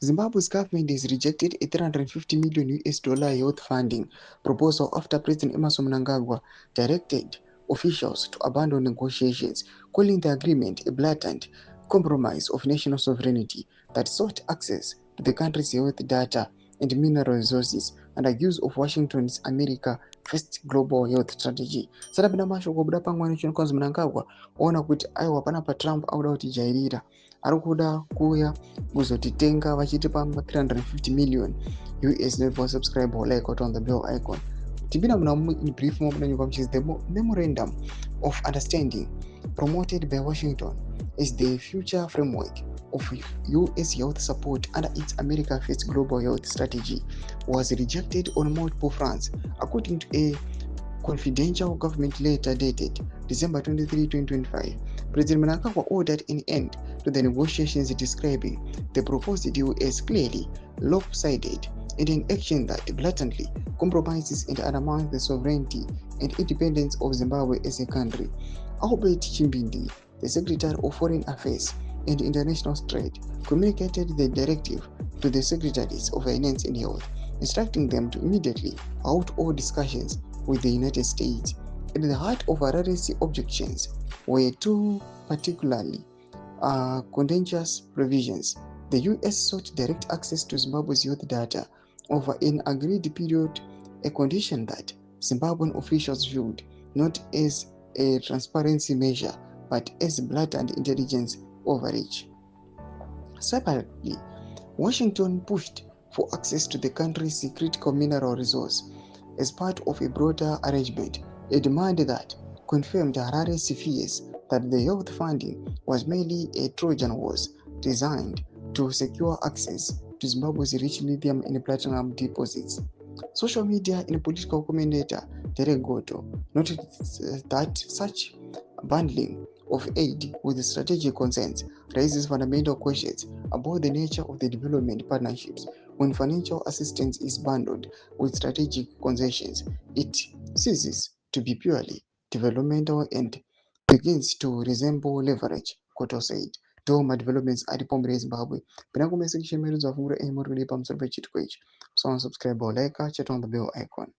Zimbabwe's government has rejected a 350 million US dollar youth funding proposal after President Emmerson Mnangagwa directed officials to abandon negotiations, calling the agreement a blatant compromise of national sovereignty that sought access to the country's youth data and mineral resources and accused of Washington's America First Global Youth Strategy. Sadapinda mashoko kubuda pamwe chinokonzi Mnangagwa ona kuti aiwa panapa Trump auda kutijairira ari kuda kuuya kuzotitenga vachitipa 350 million US. Never subscribe or like on the bell icon. Tibina in brief which is the memorandum of understanding promoted by Washington is the future framework of US youth support under its America First Global Youth Strategy was rejected on multiple fronts, according to a confidential government letter dated December 23, 2025. President Mnangagwa ordered an end to the negotiations, describing the proposed deal as clearly lopsided and an action that blatantly compromises and undermines the sovereignty and independence of Zimbabwe as a country. Albert Chimbindi, the Secretary of Foreign Affairs and International Trade, communicated the directive to the Secretaries of Finance and Health, instructing them to immediately halt all discussions with the United States. At the heart of Harari's objections were two particularly contentious provisions. The US sought direct access to Zimbabwe's youth data over an agreed period, a condition that Zimbabwean officials viewed not as a transparency measure but as blatant intelligence overreach. Separately, Washington pushed for access to the country's critical mineral resource as part of a broader arrangement, a demand that confirmed Harari's fears that the youth funding was merely a Trojan horse designed to secure access to Zimbabwe's rich lithium and platinum deposits. Social media and political commentator Derek Goto noted that such bundling of aid with strategic concerns raises fundamental questions about the nature of the development partnerships. When financial assistance is bundled with strategic concessions, it ceases to be purely developmental and begins to resemble leverage, Koto said. Doma developments at the Pombre Zimbabwe. Pinako message emails of Mura Emoruli Pumps of Chitquich. So subscribe or like, chat on the bell icon.